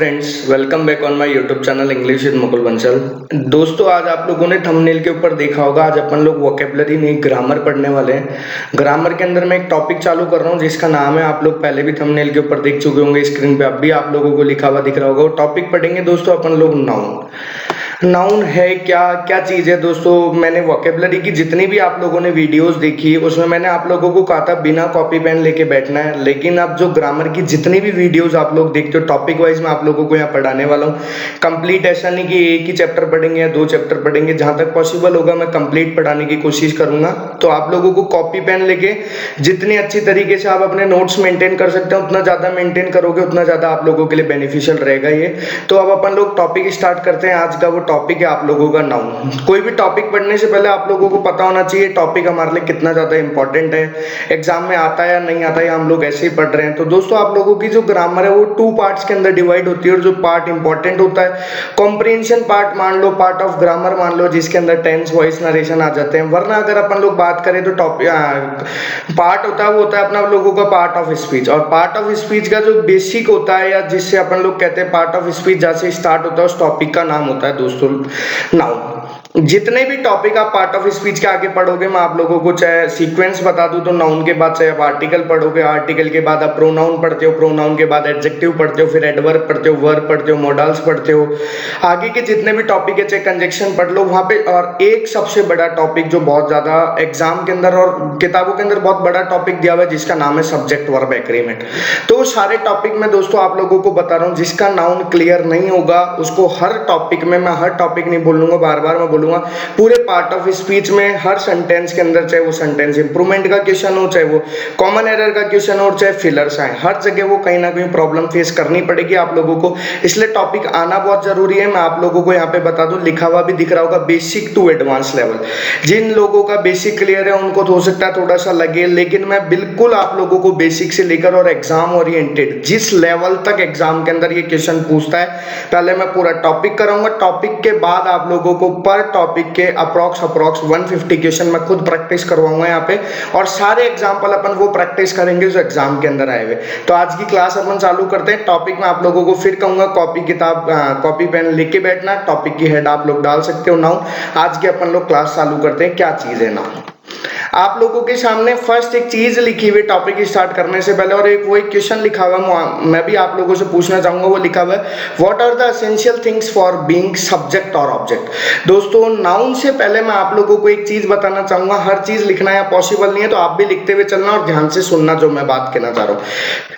Friends, welcome back on my YouTube channel English with Mukul Bansal. दोस्तों, आज आप लोगों ने थंबनेल के ऊपर देखा होगा, आज अपन लोग वोकेबलरी नहीं ग्रामर पढ़ने वाले हैं। ग्रामर के अंदर मैं एक टॉपिक चालू कर रहा हूं जिसका नाम है, आप लोग पहले भी थंबनेल के ऊपर देख चुके होंगे, स्क्रीन पे अब भी आप लोगों को लिखा हुआ दिख रहा होगा। वो टॉपिक पढ़ेंगे दोस्तों अपन लोग नाउन। नाउन है क्या, क्या चीज है दोस्तों। मैंने वोकेबलरी की जितनी भी आप लोगों ने वीडियोस देखी उसमें मैंने आप लोगों को कहा था बिना कॉपी पेन लेके बैठना है, लेकिन अब जो ग्रामर की जितनी भी वीडियोस आप लोग देखते हो टॉपिक वाइज मैं आप लोगों को यहाँ पढ़ाने वाला हूँ। कंप्लीट ऐसा नहीं कि एक ही चैप्टर पढ़ेंगे या दो चैप्टर पढ़ेंगे, जहां तक पॉसिबल होगा मैं कंप्लीट पढ़ाने की कोशिश करूंगा। तो आप लोगों को कॉपी पेन लेके जितनी अच्छी तरीके से आप अपने नोट्स मेंटेन कर सकते हैं उतना ज्यादा मेंटेन करोगे, उतना ज्यादा आप लोगों के लिए बेनिफिशियल रहेगा ये। तो अब अपन लोग टॉपिक स्टार्ट करते हैं। आज का वो टॉपिक है आप लोगों का नाउन। कोई भी टॉपिक पढ़ने से पहले आप लोगों को पता होना चाहिए टॉपिक हमारे लिए कितना ज्यादा इंपॉर्टेंट है, एग्जाम में आता है या नहीं आता है, हम लोग ऐसे ही पढ़ रहे हैं। तो दोस्तों, आप लोगों की जो ग्रामर है वो 2 पार्ट्स के अंदर डिवाइड होती है, और जो पार्ट इंपॉर्टेंट होता है कॉम्प्रिहेंशन पार्ट मान लो, पार्ट ऑफ ग्रामर मान लो, जिसके अंदर टेंस वॉइस नरेशन आ जाते हैं। वरना अगर अपन लोग बात करें तो टॉपिक पार्ट होता है वो होता है अपना लोगों का पार्ट ऑफ स्पीच। और पार्ट ऑफ स्पीच का जो बेसिक होता है या जिससे अपन लोग कहते हैं पार्ट ऑफ स्पीच जैसे स्टार्ट होता है, उस टॉपिक का नाम होता है दोस्तों नाउन। जितने भी टॉपिक आप पार्ट ऑफ स्पीच के आगे पढ़ोगे, मैं आप लोगों को चाहे सीक्वेंस बता दूं तो नाउन के बाद चाहे आप आर्टिकल पढ़ोगे, आर्टिकल के बाद आप प्रोनाउन पढ़ते हो, प्रोनाउन के बाद एडजेक्टिव पढ़ते हो, फिर एडवर्ब पढ़ते हो, वर्ब पढ़ते हो, मॉडल्स पढ़ते हो। आगे के जितने भी टॉपिक है चाहे कंजक्शन पढ़ लो वहां पे। और एक सबसे बड़ा टॉपिक जो बहुत ज्यादा एग्जाम के अंदर और किताबों के अंदर बहुत बड़ा टॉपिक दिया हुआ है, जिसका नाम है सब्जेक्ट वर्ब एग्रीमेंट। तो सारे टॉपिक में दोस्तों आप लोगों को बता रहा हूँ, जिसका नाउन क्लियर नहीं होगा उसको हर टॉपिक में, मैं हर टॉपिक नहीं बोलूंगा, बार बार मैं बोलूंगा, पूरे पार्ट ऑफ स्पीच में हर सेंटेंस के अंदर, चाहे वो सेंटेंस इंप्रूवमेंट का क्वेश्चन हो, चाहे वो कॉमन एरर का क्वेश्चन हो, चाहे फिलर्स आए, हर जगह वो कहीं ना कहीं प्रॉब्लम फेस करनी पड़ेगी आप लोगों को। इसलिए टॉपिक आना बहुत जरूरी है। मैं आप लोगों को यहाँ पे बता दूं, लिखा हुआ भी दिख रहा होगा बेसिक टू एडवांस लेवल। जिन लोगों का बेसिक क्लियर है उनको तो हो सकता है थोड़ा सा लगे, लेकिन मैं बिल्कुल आप लोगों को बेसिक से लेकर और एग्जाम ओरिएंटेड जिस लेवल तक एग्जाम के अंदर ये क्वेश्चन पूछता है, पहले मैं पूरा टॉपिक कराऊंगा। टॉपिक के बाद आप लोगों को पर टॉपिक के अप्रॉक्स 150 क्वेश्चन मैं खुद प्रैक्टिस करवाऊंगा यहाँ पे, और सारे एग्जाम्पल अपन वो प्रैक्टिस करेंगे जो एग्जाम के अंदर आए हुए। तो आज की क्लास अपन चालू करते हैं। टॉपिक में आप लोगों को फिर कहूंगा कॉपी किताब कॉपी पेन लेके बैठना। टॉपिक की हेड आप लोग डाल सकते हो नाउन। आज के अपन लोग क्लास चालू करते हैं। क्या चीज है नाउन। आप लोगों के सामने फर्स्ट एक चीज लिखी हुई टॉपिक स्टार्ट करने से पहले, और एक वो एक क्वेश्चन लिखा हुआ मैं भी आप लोगों से पूछना चाहूंगा। वो लिखा हुआ है what are the essential things for being subject और ऑब्जेक्ट। दोस्तों, नाउन से पहले मैं आप लोगों को एक चीज बताना चाहूंगा। हर चीज लिखना या पॉसिबल नहीं है, तो आप भी लिखते हुए चलना और ध्यान से सुनना जो मैं बात कहना चाह रहा हूँ।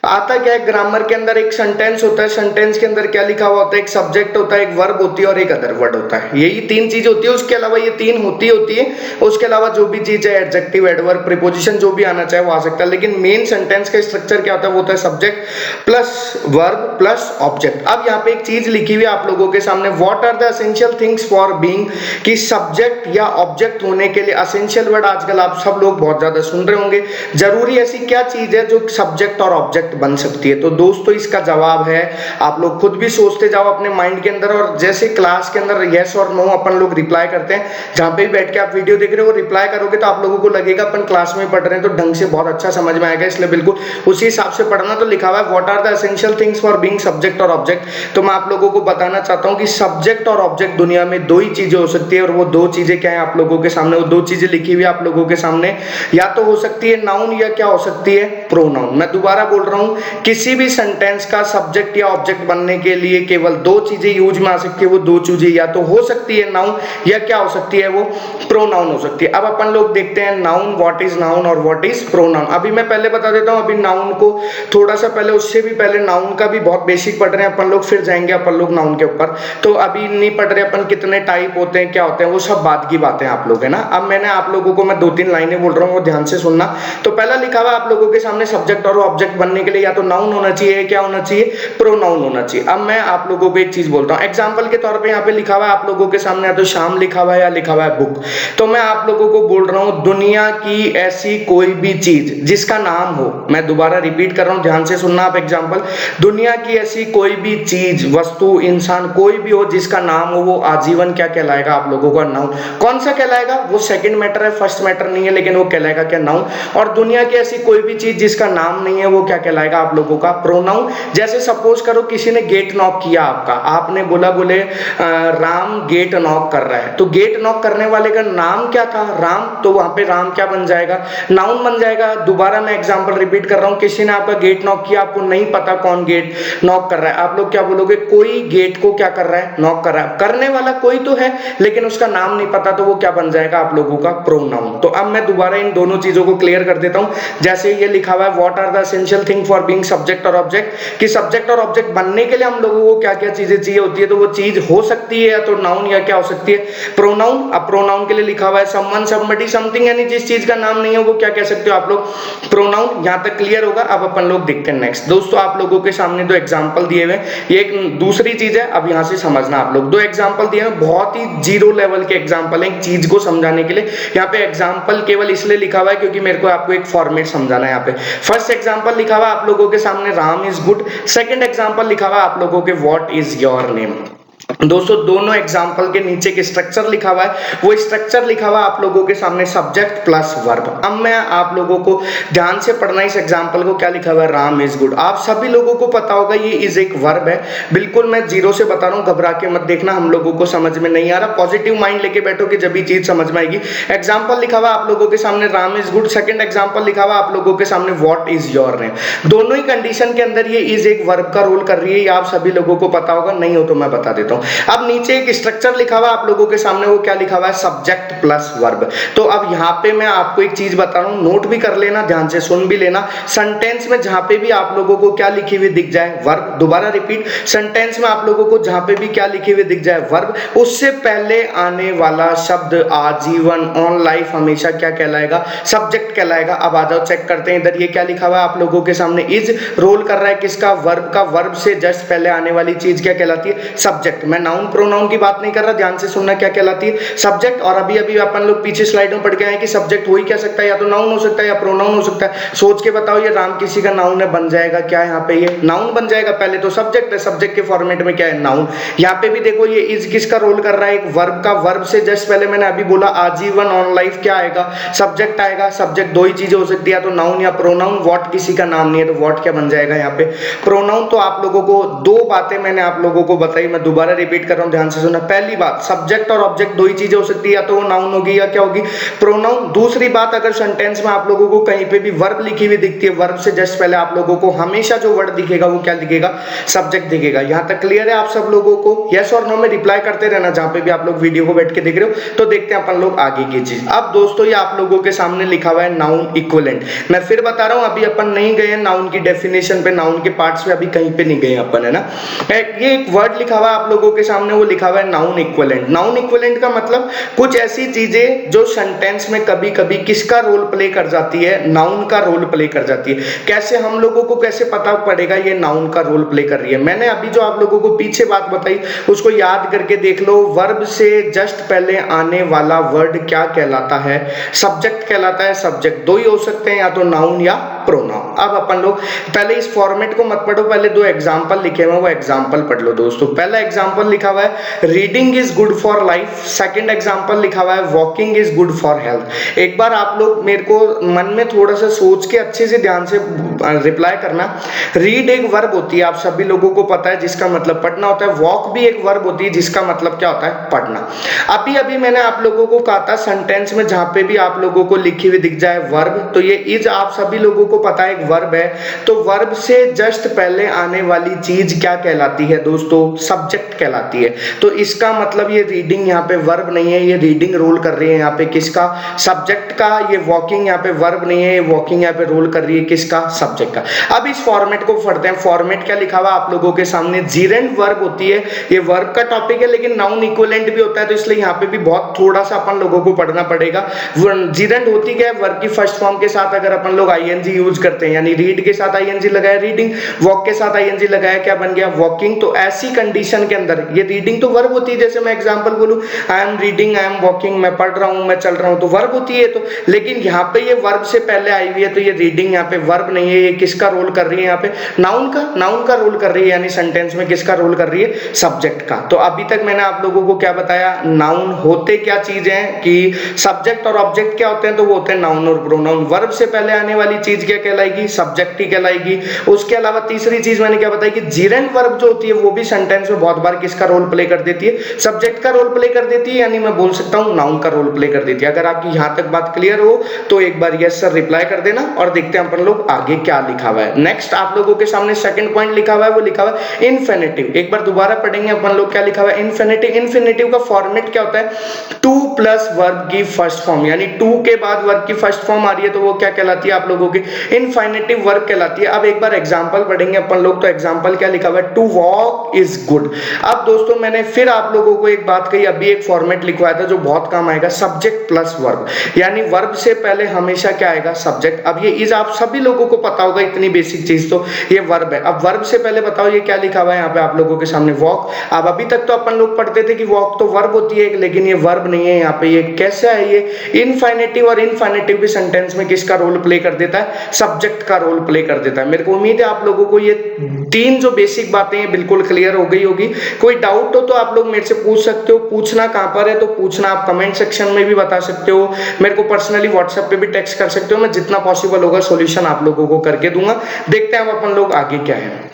आता क्या है, ग्रामर के अंदर एक सेंटेंस होता है, सेंटेंस के अंदर क्या लिखा हुआ होता है, एक सब्जेक्ट होता है, एक वर्ब होती है और एक अदर वर्ड होता है। यही 3 चीज होती है। उसके अलावा ये 3 होती है, उसके अलावा जो भी चीज है एडजेक्टिव, एडवर्ब, प्रीपोजिशन जो भी आना चाहे वो आ सकता है। लेकिन मेन सेंटेंस का स्ट्रक्चर क्या होता है, वो होता है subject plus verb plus object. अब यहाँ पे एक चीज लिखी हुई है आप लोगों के सामने, what are the essential things for being, कि सब्जेक्ट या ऑब्जेक्ट होने के लिए एसेंशियल वर्ड आजकल आप सब लोग बहुत ज्यादा सुन रहे होंगे। जरूरी ऐसी क्या चीज है जो सब्जेक्ट और ऑब्जेक्ट बन सकती है। तो दोस्तों, इसका जवाब है, आप लोग खुद भी सोचते जाओ अपने माइंड के अंदर, और जैसे क्लास के अंदर यस और नो अपन लोग रिप्लाई करते हैं, जहां पे भी बैठ के आप वीडियो देख रहे हो रिप्लाई करोगे तो आप लोगों को लगेगा अपन क्लास में पढ़ रहे हैं, तो ढंग से बहुत अच्छा समझ में आएगा। इसलिए बिल्कुल उसी हिसाब से पढ़ना। तो लिखा हुआ है what are the essential things for being subject और ऑब्जेक्ट। तो मैं आप लोगों को बताना चाहता हूं कि सब्जेक्ट और ऑब्जेक्ट दुनिया में 2 ही चीजें हो सकती है, और वो 2 चीजें क्या है आप लोगों के सामने, वो 2 चीजें लिखी हुई आप लोगों के सामने। या तो हो सकती है नाउन, या क्या हो सकती है, प्रोनाउन। मैं दोबारा बोल रहा हूं, किसी भी सेंटेंस का सब्जेक्ट या ऑब्जेक्ट बनने के लिए केवल 2 चीजें यूज में आ सकती है। वो 2 चीजें या तो हो सकती है नाउन, या क्या हो सकती है, वो प्रोनाउन हो सकती है। अब अपन लोग देखते हैं नाउन, व्हाट इज नाउन और व्हाट इज प्रोनाउन। अभी मैं पहले बता देता हूं, अभी नाउन को थोड़ा सा पहले, उससे भी पहले नाउन का भी बहुत बेसिक पढ़ रहे हैं अपन लोग, फिर जाएंगे अपन लोग नाउन के ऊपर। तो अभी नहीं पढ़ रहे अपन कितने टाइप होते हैं, क्या होते हैं, वो सब बात की बातें आप लोग है ना। अब मैंने आप लोगों को मैं 2-3 लाइनें बोल रहा हूँ, वो ध्यान से सुनना। तो पहला लिखा हुआ आप लोगों के सामने सब्जेक्ट और ऑब्जेक्ट बनने के लिए या तो नाउन होना चाहिए, क्या होना चाहिए, प्रोनाउन होना चाहिए। अब मैं आप लोगों को एक चीज बोलता हूँ, एग्जाम्पल के तौर पर यहाँ पे लिखा हुआ है आप लोगों के सामने, या तो शाम लिखा हुआ है या लिखा हुआ है बुक। तो मैं आप लोगों को बोल रहा हूँ हूं दुनिया की ऐसी कोई भी चीज जिसका नाम हो, मैं दोबारा रिपीट कर रहा हूं, ध्यान से सुनना आप एग्जांपल, दुनिया की ऐसी कोई भी चीज, वस्तु, इंसान कोई भी हो जिसका नाम हो, वो आजीवन क्या कहलाएगा आप लोगों का? नाउन। कौन सा कहलाएगा? वो सेकंड मैटर है, फर्स्ट मैटर नहीं है, लेकिन वो कहलाएगा क्या? नाउन। और दुनिया की ऐसी कोई भी चीज जिसका नाम नहीं है वो क्या कहलाएगा आप लोगों का? प्रोनाउन। जैसे सपोज करो किसी ने गेट नॉक किया आपका, आपने बोले राम गेट नॉक कर रहा है, तो गेट नॉक करने वाले का नाम क्या था? राम। तो वहां पे राम क्या बन जाएगा? नाउन बन जाएगा। दोबारा मैं एग्जांपल रिपीट कर रहा हूं, किसी ने आपका गेट नॉक किया, आपको नहीं पता कौन गेट नॉक कर रहा है, आप लोग क्या बोलोगे? कोई गेट को क्या कर रहा है? नॉक कर रहा है। करने वाला कोई तो है लेकिन उसका नाम नहीं पता, तो वो क्या बन जाएगा आप लोगों का? प्रोनाउन। तो अब मैं दोबारा इन दोनों चीजों को क्लियर कर देता हूं। जैसे ये लिखा हुआ है what are the essential thing for being subject और ऑब्जेक्ट, कि सब्जेक्ट और ऑब्जेक्ट बनने के लिए हम लोगों को क्या क्या चीजें चाहिए होती है, तो वो चीज हो सकती है या तो नाउन या क्या हो सकती है? प्रोनाउन। अब प्रोनाउन के लिए लिखा हुआ है समवन, समबडी, समथिंग, यानी जिस चीज का नाम नहीं है वो क्या कह सकते हो आप लोग? प्रोनाउन। यहां तक क्लियर होगा। अब अपन लोग देखते हैं नेक्स्ट। दोस्तों आप लोगों के सामने दो एग्जांपल दिए हुए, ये एक दूसरी चीज है, अब यहां से समझना आप लोग। दो एग्जांपल दिए हैं, बहुत ही जीरो लेवल के एग्जांपल है एक चीज को समझाने के लिए। यहाँ पे एग्जांपल केवल इसलिए लिखा हुआ है क्योंकि मेरे को आपको एक फॉर्मेट समझाना है। यहाँ पे फर्स्ट एग्जांपल लिखा हुआ आप लोगों के सामने Ram is good, second example लिखा हुआ आप लोगों के व्हाट इज योर नेम। दोस्तों दोनों एग्जाम्पल के नीचे एक स्ट्रक्चर लिखा हुआ है, वो स्ट्रक्चर लिखा हुआ आप लोगों के सामने सब्जेक्ट प्लस वर्ब। अब मैं आप लोगों को ध्यान से पढ़ना इस एग्जाम्पल को, क्या लिखा हुआ है? Ram is good. आप सभी लोगों को पता होगा ये इज एक वर्ब है, बिल्कुल मैं जीरो से बता रहा हूँ, घबरा के मत देखना, हम लोगों को समझ में नहीं आ रहा, पॉजिटिव माइंड लेके बैठो कि जब भी चीज समझ में आएगी। एग्जाम्पल लिखा हुआ आप लोगों के सामने Ram is good, second example लिखा हुआ आप लोगों के सामने व्हाट इज योर नेम। दोनों ही कंडीशन के अंदर ये इज एक वर्ब का रोल कर रही है, ये आप सभी लोगों को पता होगा, नहीं हो तो मैं बता देता हूँ। अब नीचे एक स्ट्रक्चर लिखा हुआ आप लोगों के सामने, वो क्या लिखा हुआ है? Subject plus verb. तो अब यहाँ पे मैं आपको एक चीज बता रहा हूँ, नोट भी कर लेना, ध्यान से सुन भी लेना। सेंटेंस में जहां पे भी आप लोगों को क्या लिखी हुई दिख जाए? वर्ब। दोबारा रिपीट, सेंटेंस में आप लोगों को जहां पे भी क्या लिखी हुई दिख जाए? वर्ब, उससे पहले आने वाला शब्द आजीवन, ऑन लाइफ, हमेशा क्या कहलाएगा? सब्जेक्ट कहलाएगा। अब आ जाओ चेक करते हैं, इधर ये क्या लिखा हुआ है आप लोगों के सामने? इज रोल कर रहा है किसका? वर्ब का। वर्ब से जस्ट पहले आने वाली चीज क्या कहलाती है? सब्जेक्ट। मैं नाउन प्रोनाउन की बात नहीं कर रहा, ध्यान से सुनना, क्या कहलाती है? सब्जेक्ट। और अभी अभी अपन लोग पीछे स्लाइड में पढ़ के आए कि सब्जेक्ट हो ही क्या सकता है? या तो नाउन हो सकता है या प्रोनाउन हो सकता है। सोच के बताओ, ये राम किसी का नाउन है, बन जाएगा क्या? यहाँ पे ये नाउन बन जाएगा। पहले तो सब्जेक्ट है, सब्जेक्ट के फॉर्मेट में क्या है? नाउन। यहाँ पे भी देखो ये इज किसका रोल कर रहा है? एक वर्ब का। वर्ब से जस्ट पहले मैंने अभी बोला आजीवन, ऑन लाइफ, क्या आएगा? सब्जेक्ट आएगा। सब्जेक्ट दो ही चीजें हो सकती है, तो नाउन या प्रोनाउन। व्हाट किसी का नाम नहीं है, तो व्हाट क्या बन जाएगा यहाँ पे? प्रोनाउन। तो आप लोगों को दो बातें मैंने आप लोगों को बताई, मैं दोबारा रिपीट कर रहा हूँ, ध्यान से सुनना। पहली बात, सब्जेक्ट और ऑब्जेक्ट दो ही चीजें हो सकती है, या तो वो नाउन होगी या क्या होगी? प्रोनाउन। दूसरी बात, अगर सेंटेंस में आप लोगों को कहीं पे भी वर्ब लिखी हुई दिखती है, वर्ब से जस्ट पहले आप लोगों को हमेशा जो वर्ड दिखेगा वो क्या दिखेगा? सब्जेक्ट दिखेगा। यहां तक क्लियर है आप सब लोगों को? यस और नो में रिप्लाई करते रहना जहां पे भी आप लोग वीडियो को बैठ के देख रहे हो। तो देखते हैं अपन लोग आगे की चीज। अब दोस्तों ये आप लोगों के सामने लिखा हुआ है नाउन इक्विवेलेंट। मैं फिर बता रहा हूं, अभी अपन नहीं गए नाउन की डेफिनेशन पे, नाउन के पार्ट्स पे अभी कहीं पे नहीं गए अपन, है ना। ये एक वर्ड लिखा हुआ है आप लोगों के सामने, वो लिखा हुआ है नाउन इक्विवेलेंट। नाउन इक्विवेलेंट का मतलब कुछ ऐसी चीजें जो सेंटेंस में कभी कभी किसका रोल प्ले कर जाती है? नाउन का रोल प्ले कर जाती है। कैसे? हम लोगों को कैसे पता पड़ेगा ये नाउन का रोल प्ले कर रही है? मैंने अभी जो आप लोगों को पीछे बात बताई उसको याद करके देख लो। वर्ब से जस्ट पहले आने वाला वर्ड क्या कहलाता है? सब्जेक्ट कहलाता है। सब्जेक्ट दो ही हो सकते हैं, या तो नाउन या प्रोनाउन। अब अपन लोग पहले इस फॉर्मेट को मत पढ़ो, पहले दो एग्जांपल लिखे हुए हैं, वो एग्जांपल पढ़ लो दोस्तों। पहला एग्जांपल लिखा हुआ है reading is good for life, second example लिखा हुआ है walking is good for health. एक बार आप लोग मेरे को मन में थोड़ा सा सोच के अच्छे से ध्यान से रिप्लाई करना। रीड एक वर्ब होती है, आप सभी लोगों को पता है, जिसका मतलब पढ़ना होता है। वॉक भी एक वर्ब होती है जिसका मतलब क्या होता है? पढ़ना। अभी अभी मैंने आप लोगों को कहा था सेंटेंस में जहां पे भी आप लोगों को लिखी हुई दिख जाए वर्ब, तो ये इज आप सभी लोगों को पता है एक वर्ब है। तो वर्ब से जस्ट पहले आने वाली चीज क्या कहलाती है दोस्तों? सब्जेक्ट कहलाती है। तो इसका मतलब ये रीडिंग यहाँ पे वर्ब नहीं है, ये रीडिंग रोल कर रही है यहाँ पे किसका? सब्जेक्ट का। ये वॉकिंग यहाँ पे वर्ब नहीं है, ये वॉकिंग यहाँ पे रोल कर रही है किसका? सब्जेक्ट का। अब इस फॉर्मेट को पढ़ते हैं। फॉर्मेट क्या लिखा हुआ आप लोगों के सामने? जीरेंट वर्ब होती है, ये वर्ब का टॉपिक है, लेकिन नाउन इक्विवेलेंट भी होता है, तो इसलिए यहाँ पे भी बहुत थोड़ा सा अपन लोगों को पढ़ना पड़ेगा। जीरेंट होती क्या है? वर्ब की फर्स्ट फॉर्म के साथ अगर अपन लोग आईएनजी यूज करते हैं, यानी रीड के साथ आईएनजी लगाया रीडिंग, वॉक के साथ आईएनजी लगाया क्या बन गया वॉकिंग। तो ऐसी कंडीशन के अंदर ये रीडिंग तो वर्ब होती है, जैसे मैं एग्जांपल बोलूं I am reading, I am walking, मैं पढ़ रहा हूं, मैं चल रहा हूं, तो वर्ब होती है। तो लेकिन यहाँ पे ये वर्ब से पहले आई हुई है, तो ये रीडिंग यहाँ पे वर्ब नहीं है, ये किसका रोल कर रही है यहाँ पे नाउन का रोल कर रही है, यानी सेंटेंस में किसका रोल कर रही है सब्जेक्ट का। तो अभी तक मैंने आप लोगों को क्या बताया, नाउन होते क्या चीज है कि सब्जेक्ट और ऑब्जेक्ट क्या होते हैं, तो वो होते हैं नाउन और प्रोनाउन। वर्ब से पहले आने वाली चीज क्या कहलाएगी सब्जेक्ट ही कहलाएगी। उसके अलावा तीसरी चीज मैंने क्या बताई कि जिरेंट वर्ब जो होती है वो भी सेंटेंस में बहुत बार किसका रोल प्ले कर देती है सब्जेक्ट का रोल प्ले कर देती है, यानी मैं बोल सकता हूं नाउन का रोल प्ले कर देती है। अगर आपकी यहां तक बात क्लियर हो तो एक बार यस सर रिप्लाई कर देना और देखते हैं अपन लोग आगे क्या लिखा हुआ है। नेक्स्ट आप लोगों के सामने सेकंड पॉइंट लिखा हुआ है, वो लिखा हुआ है इन्फिनिटिव। एक बार दोबारा पढ़ेंगे अपन लोग क्या लिखा हुआ है इन्फिनिटिव। इन्फिनिटिव का फॉर्मेट क्या होता है टू प्लस वर्ब की फर्स्ट फॉर्म, यानी टू के बाद वर्ब की फर्स्ट फॉर्म आ रही है तो वो क्या कहलाती है आप लोगों की इनफिनिटिव वर्ब कहलाती है। अब एक बार एग्जांपल पढ़ेंगे अपन लोग, तो एग्जांपल क्या लिखा हुआ है टू वॉक इज गुड। अब दोस्तों मैंने फिर आप लोगों को एक बात कही, अभी एक फॉर्मेट लिखवाया था जो बहुत काम आएगा सब्जेक्ट प्लस वर्ब, यानी वर्ब से पहले हमेशा क्या आएगा सब्जेक्ट। अब ये इज आप सभी लोगों को पता होगा, इतनी बेसिक चीज तो ये वर्ब है। अब वर्ब से पहले बताओ ये क्या लिखा हुआ है यहाँ पे आप लोगों के सामने वॉक। अब अभी तक तो अपन लोग पढ़ते थे कि वॉक तो वर्ब होती है, लेकिन ये वर्ब नहीं है यहाँ पे। ये कैसे है ये इनफिनिटिव, और इनफिनिटिव भी सेंटेंस में किसका रोल प्ले कर देता है सब्जेक्ट का रोल प्ले कर देता है। मेरे को उम्मीद है आप लोगों को ये तीन जो बेसिक बातें हैं बिल्कुल क्लियर हो गई होगी। कोई डाउट हो तो आप लोग मेरे से पूछ सकते हो। पूछना कहां पर है तो पूछना आप कमेंट सेक्शन में भी बता सकते हो, मेरे को पर्सनली व्हाट्सएप पे भी टेक्स्ट कर सकते हो। मैं जितना पॉसिबल होगा सॉल्यूशन आप लोगों को करके दूंगा। देखते हैं अब अपन लोग आगे क्या है।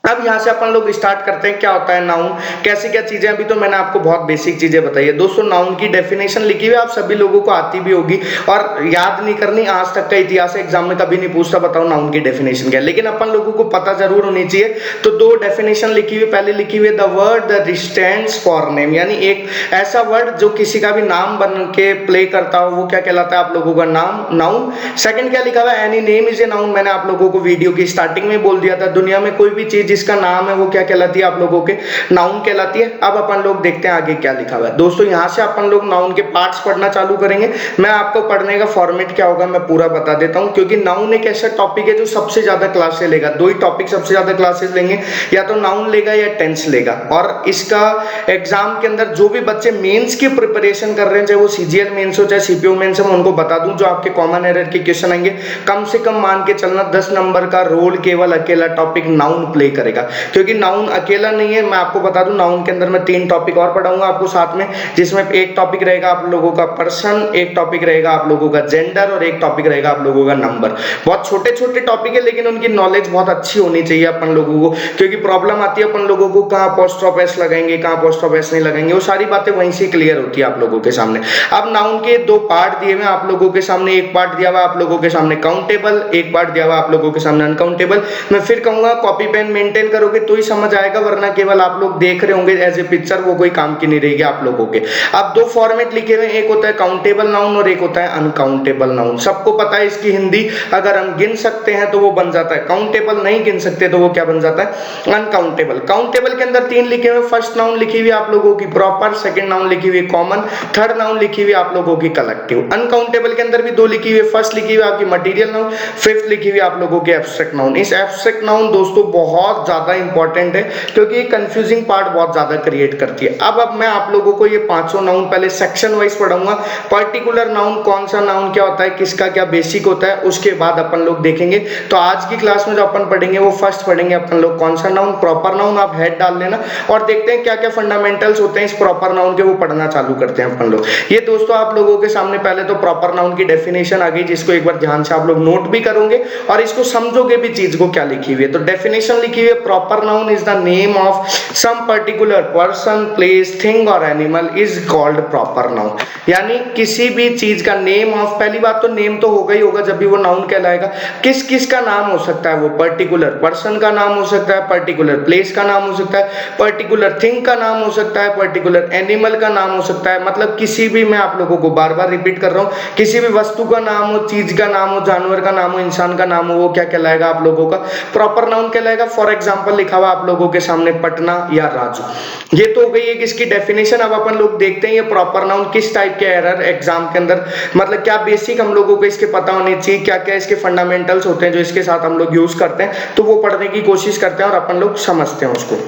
अब यहाँ से अपन लोग स्टार्ट करते हैं क्या होता है नाउन, कैसी क्या चीजें। अभी तो मैंने आपको बहुत बेसिक चीजें बताई है दोस्तों। नाउन की डेफिनेशन लिखी हुई आप सभी लोगों को आती भी होगी और याद नहीं करनी, आज तक का इतिहास एग्जाम में कभी नहीं पूछता बताओ नाउन की डेफिनेशन क्या है, लेकिन अपन लोगों को पता जरूर होनी चाहिए। तो दो डेफिनेशन लिखी हुई, पहले लिखी हुई the word that stands for name, यानी एक ऐसा वर्ड जो किसी का भी नाम बन के प्ले करता हो वो क्या कहलाता है आप लोगों का नाउन। सेकंड क्या लिखा हुआ है any name is a noun. मैंने आप लोगों को वीडियो की स्टार्टिंग में बोल दिया था दुनिया में कोई भी चीज जिसका नाम है वो क्या कहलाती है आप लोगों के नाउन कहलाती है। अब अपन लोग देखते हैं आगे क्या लिखा हुआ है दोस्तों। यहां से अपन लोग नाउन के पार्ट्स पढ़ना चालू करेंगे। मैं आपको पढ़ने का फॉर्मेट क्या होगा मैं पूरा बता देता हूं, क्योंकि नाउन एक ऐसा टॉपिक है जो सबसे ज्यादा क्लासेस लेगा। दो ही टॉपिक सबसे ज्यादा क्लासेस लेंगे, या तो नाउन लेगा या टेंस लेगा। और इसका एग्जाम के अंदर जो भी बच्चे मेंस की प्रिपरेशन कर रहे हैं, चाहे वो सीजीएल मेंस हो चाहे सीपीओ मेंस हो, मैं उनको बता दूं जो आपके कॉमन एरर के क्वेश्चन आएंगे कम से कम मान के चलना 10 नंबर का रोल केवल अकेला टॉपिक नाउन प्ले करेगा। क्योंकि नाउन अकेला नहीं है, मैं आपको बता दूं नाउन के अंदर मैं 3 टॉपिक और पढ़ाऊंगा आपको साथ में, जिसमें एक टॉपिक रहेगा आप लोगों का पर्सन, एक टॉपिक रहेगा आप लोगों का जेंडर और एक टॉपिक रहेगा आप लोगों का नंबर। बहुत छोटे छोटे टॉपिक है लेकिन उनकी नॉलेज बहुत अच्छी होनी चाहिए अपन लोगों को, क्योंकि प्रॉब्लम आती है अपन लोगों को कहां अपोस्ट्रोफ एस लगाएंगे कहां अपोस्ट्रोफ एस नहीं लगाएंगे, वो सारी बातें वहीं से क्लियर होती है आप लोगों के सामने। अब नाउन के 2 पार्ट दिए हुए आप लोगों के सामने, एक पार्ट दिया हुआ आप लोगों के सामने काउंटेबल, एक पार्ट दिया हुआ आप लोगों के सामने अनकाउंटेबल। मैं फिर कहूंगा कॉपी पेन मेंटेन करोगे तो ही समझ आएगा, वरना केवल आप लोग देख रहे होंगे एज ए पिक्चर, वो कोई काम की नहीं रहेगी आप लोगों के। अब 2 फॉर्मेट लिखे हुए, एक होता है काउंटेबल नाउन और एक होता है अनकाउंटेबल नाउन। सबको पता है इसकी हिंदी, अगर हम गिन सकते हैं तो वो बन जाता है काउंटेबल, नहीं गिन सकते तो वो क्या बन जाता है अनकाउंटेबल। काउंटेबल के अंदर 3 लिखे हुए, फर्स्ट नाउन लिखी हुई आप लोगों की प्रॉपर, सेकंड नाउन लिखी हुई कॉमन, थर्ड नाउन लिखी हुई आप लोगों की कलेक्टिव। अनकाउंटेबल के अंदर भी 2 लिखी हुई, फर्स्ट लिखी हुई आपकी मटेरियल नाउन, फिफ्थ लिखी हुई आप लोगों के एब्स्ट्रैक्ट नाउन। इस एब्स्ट्रैक्ट नाउन दोस्तों बहुत ज्यादा इंपॉर्टेंट है क्योंकि कंफ्यूजिंग पार्ट बहुत ज्यादा क्रिएट करती है। अब मैं आप लोगों को ये 5 नाउन पहले सेक्शन वाइज पढ़ाऊंगा। पर्टिकुलर नाउन कौन सा नाउन क्या होता है, किसका क्या बेसिक होता है, उसके बाद अपन लोग देखेंगे। तो आज की क्लास में जो अपन पढ़ेंगे वो फर्स्ट पढ़ेंगे अपन लोग कौन सा नाउन, प्रॉपर नाउन। आप हेड डाल लेना और देखते हैं क्या क्या फंडामेंटल्स होते हैं इस प्रॉपर नाउन के, वो पढ़ना चालू करते हैं अपन लोग। ये दोस्तों आप लोगों के सामने पहले तो प्रॉपर नाउन की डेफिनेशन आ गई, जिसको एक बार ध्यान से आप लोग नोट भी करोगे और इसको समझोगे भी चीज को क्या लिखी हुई है। तो डेफिनेशन लिखी हुई है proper noun is the name of some particular person place thing और animal is called proper noun. यानी किसी भी चीज का नेम ऑफ, पहली बात तो नेम तो होगा ही होगा जब भी वो नाउन कहलाएगा। किस किस का नाम हो सकता है, वो पर्टिकुलर पर्सन का नाम हो सकता है, पर्टिकुलर प्लेस का नाम हो सकता है, पर्टिकुलर थिंग का नाम हो सकता है, पर्टिकुलर एनिमल का नाम हो सकता है। मतलब किसी भी, मैं आप लोगों को बार बार रिपीट कर रहा हूं, किसी भी वस्तु का नाम हो, चीज का नाम हो, जानवर का नाम हो, इंसान का नाम हो, वो क्या कहलाएगा आप लोगों का प्रॉपर नाउन कहलाएगा। फॉर एग्जांपल लिखा हुआ आप लोगों के सामने पटना या राजू। ये तो हो गई एक इसकी डेफिनेशन। अब अपन लोग देखते हैं ये प्रॉपर नाउन किस टाइप के एरर एग्जाम के अंदर, मतलब क्या बेसिक हम लोगों को इसके पता होनी चाहिए, क्या क्या इसके फंडामेंटल्स होते हैं जो इसके साथ हम लोग यूज करते हैं, तो वो पढ़ने की कोशिश करते हैं और अपन लोग समझते हैं उसको।